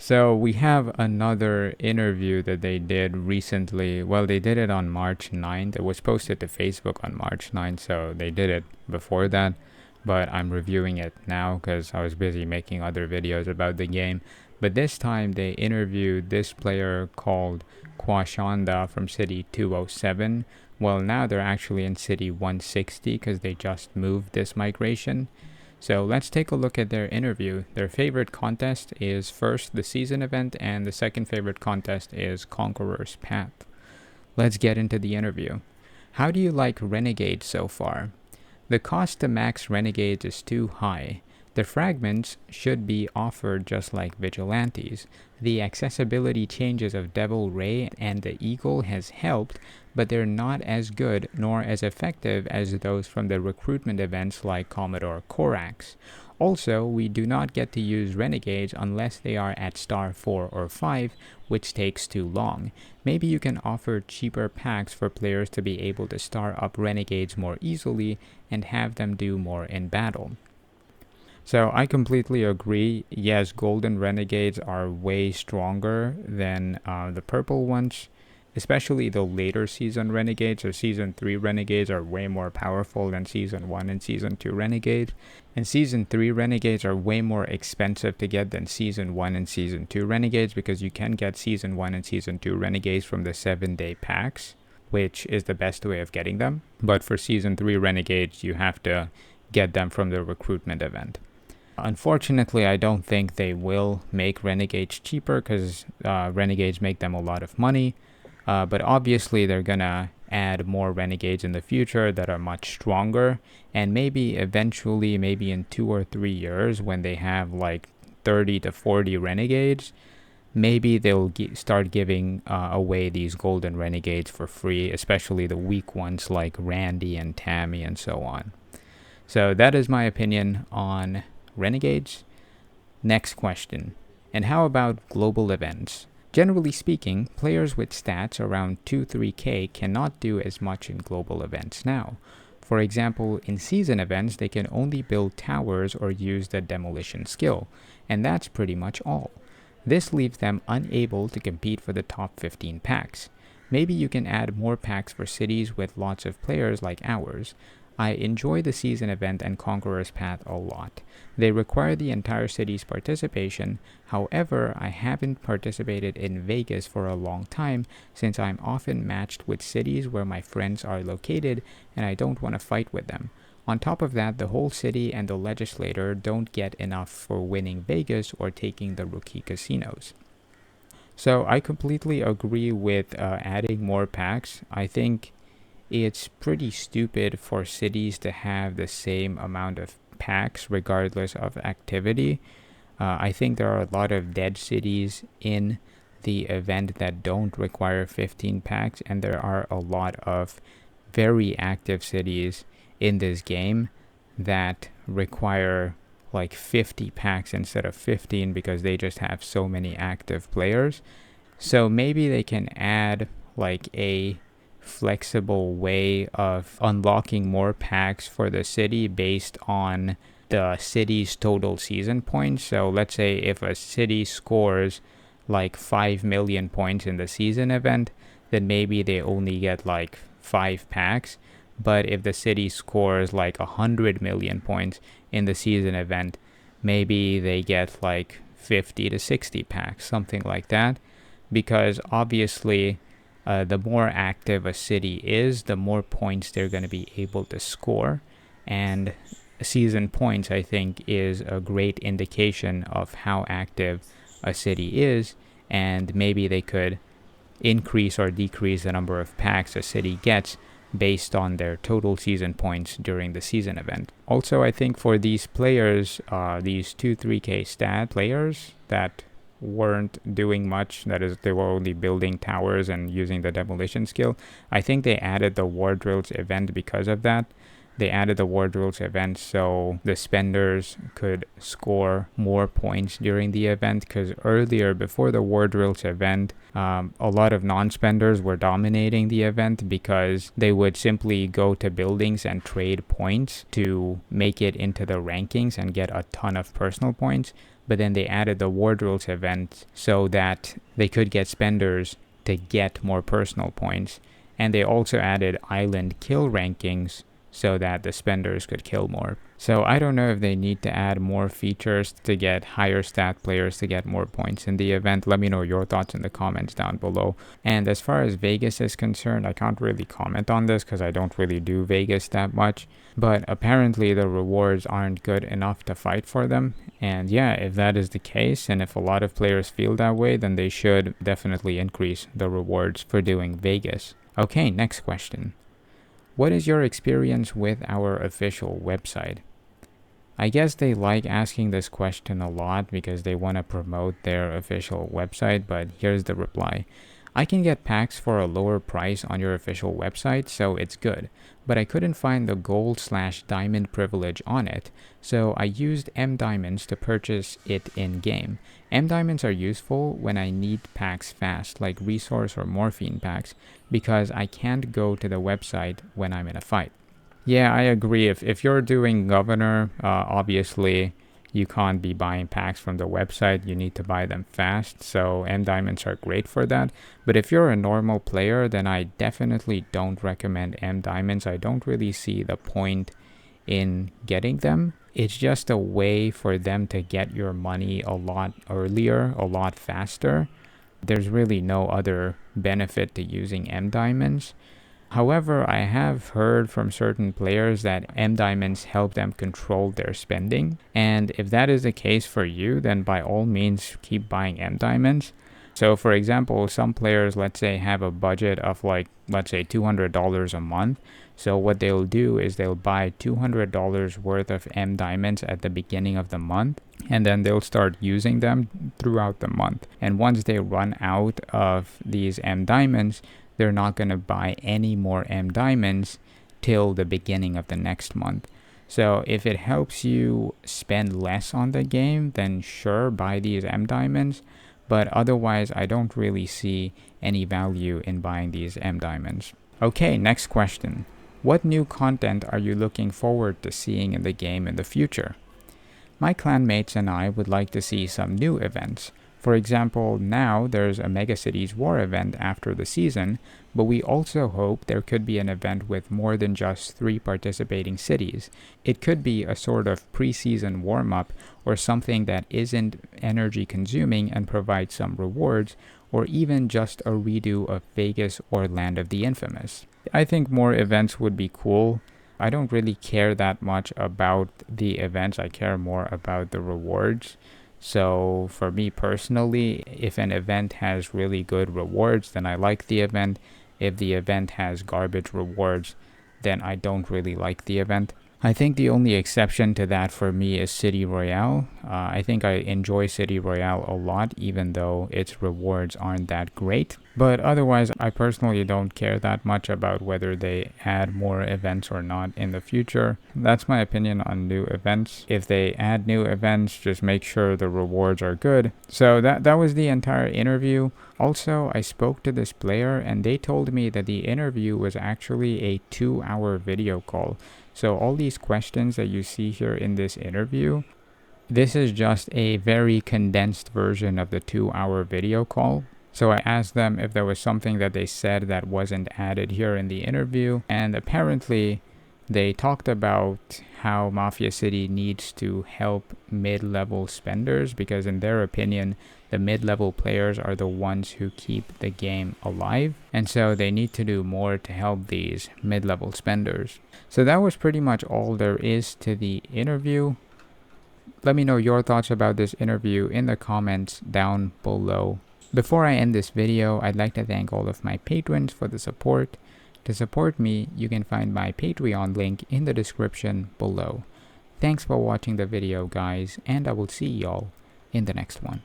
So we have another interview that they did recently. Well, they did it on March 9th. It was posted to Facebook on March 9th, so they did it before that. But I'm reviewing it now because I was busy making other videos about the game. But this time they interviewed this player called Kuashanda from City 207. Well, now they're actually in City 160 because they just moved this migration. So let's take a look at their interview. Their favorite contest is first the season event, and the second favorite contest is Conqueror's Path. Let's get into the interview. How do you like Renegade so far? The cost to max Renegades is too high. The fragments should be offered just like Vigilantes. The accessibility changes of Devil Ray and the Eagle has helped, but they're not as good nor as effective as those from the recruitment events like Commodore Corax. Also, we do not get to use Renegades unless they are at star 4 or 5, which takes too long. Maybe you can offer cheaper packs for players to be able to star up Renegades more easily and have them do more in battle. So I completely agree. Yes, golden renegades are way stronger than the purple ones, especially the later season renegades or season 3 renegades are way more powerful than season 1 and season 2 renegades. And season 3 renegades are way more expensive to get than season 1 and season 2 renegades, because you can get season 1 and season 2 renegades from the 7-day packs, which is the best way of getting them. But for season 3 renegades, you have to get them from the recruitment event. Unfortunately, I don't think they will make Renegades cheaper because Renegades make them a lot of money. But obviously, they're going to add more Renegades in the future that are much stronger. And maybe eventually, maybe in 2 or 3 years, when they have like 30 to 40 Renegades, maybe they'll start giving away these golden Renegades for free, especially the weak ones like Randy and Tammy and so on. So that is my opinion on Renegades. Next question. And how about global events? Generally speaking, players with stats around 2-3k cannot do as much in global events now. For example, in season events, they can only build towers or use the demolition skill, and that's pretty much all. This leaves them unable to compete for the top 15 packs. Maybe you can add more packs for cities with lots of players like ours. I enjoy the season event and Conqueror's Path a lot. They require the entire city's participation. However, I haven't participated in Vegas for a long time since I'm often matched with cities where my friends are located and I don't want to fight with them. On top of that, the whole city and the legislator don't get enough for winning Vegas or taking the rookie casinos. So I completely agree with adding more packs. I think it's pretty stupid for cities to have the same amount of packs regardless of activity. I think there are a lot of dead cities in the event that don't require 15 packs, and there are a lot of very active cities in this game that require like 50 packs instead of 15 because they just have so many active players. So maybe they can add like a flexible way of unlocking more packs for the city based on the city's total season points. So let's say if a city scores like 5 million points in the season event, then maybe they only get like 5 packs. But if the city scores like 100 million points in the season event, maybe they get like 50 to 60 packs, something like that. Because obviously, the more active a city is, the more points they're going to be able to score. And season points, I think, is a great indication of how active a city is. And maybe they could increase or decrease the number of packs a city gets based on their total season points during the season event. Also, I think for these players, these 2-3k stat players that weren't doing much, that is, they were only building towers and using the demolition skill, I think they added the war drills event because of that. They added the war drills event so the spenders could score more points during the event, because earlier, before the war drills event, a lot of non-spenders were dominating the event because they would simply go to buildings and trade points to make it into the rankings and get a ton of personal points. but then they added the wardrolls event so that they could get spenders to get more personal points. And they also added island kill rankings so that the spenders could kill more. So I don't know if they need to add more features to get higher stat players to get more points in the event. Let me know your thoughts in the comments down below. And as far as Vegas is concerned, I can't really comment on this because I don't really do Vegas that much. But apparently the rewards aren't good enough to fight for them. And yeah, if that is the case, and if a lot of players feel that way, then they should definitely increase the rewards for doing Vegas. Okay, next question. What is your experience with our official website? I guess they like asking this question a lot because they want to promote their official website, but here's the reply. I can get packs for a lower price on your official website, so it's good, but I couldn't find the gold/diamond privilege on it, so I used M diamonds to purchase it in-game. M diamonds are useful when I need packs fast, like resource or morphine packs, because I can't go to the website when I'm in a fight. Yeah, I agree. If you're doing Governor, obviously you can't be buying packs from the website. You need to buy them fast, so M diamonds are great for that. But if you're a normal player, then I definitely don't recommend M diamonds. I don't really see the point in getting them. It's just a way for them to get your money a lot earlier, a lot faster. There's really no other benefit to using M diamonds. However, I have heard from certain players that M diamonds help them control their spending. And if that is the case for you, then by all means keep buying M diamonds. So for example, some players, let's say, have a budget of let's say $200 a month. So what they'll do is they'll buy $200 worth of M diamonds at the beginning of the month, and then they'll start using them throughout the month. And once they run out of these M diamonds, they're not going to buy any more M diamonds till the beginning of the next month. So if it helps you spend less on the game, then sure, buy these M diamonds. But otherwise, I don't really see any value in buying these M diamonds. Okay, next question. What new content are you looking forward to seeing in the game in the future? My clanmates and I would like to see some new events. For example, now there's a Mega Cities War event after the season, but we also hope there could be an event with more than just 3 participating cities. It could be a sort of pre-season warm-up or something that isn't energy consuming and provides some rewards, or even just a redo of Vegas or Land of the Infamous. I think more events would be cool. I don't really care that much about the events, I care more about the rewards. So for me personally, if an event has really good rewards, then I like the event. If the event has garbage rewards, then I don't really like the event. I think the only exception to that for me is City Royale. I think I enjoy City Royale a lot, even though its rewards aren't that great. But otherwise, I personally don't care that much about whether they add more events or not in the future. That's my opinion on new events. If they add new events, just make sure the rewards are good. So that was the entire interview. Also, I spoke to this player and they told me that the interview was actually a 2-hour video call. So all these questions that you see here in this interview, this is just a very condensed version of the 2-hour video call. So I asked them if there was something that they said that wasn't added here in the interview, and apparently they talked about how Mafia City needs to help mid-level spenders because in their opinion, the mid-level players are the ones who keep the game alive, and so they need to do more to help these mid-level spenders. So that was pretty much all there is to the interview. Let me know your thoughts about this interview in the comments down below. Before I end this video, I'd like to thank all of my patrons for the support. To support me, you can find my Patreon link in the description below. Thanks for watching the video, guys, and I will see y'all in the next one.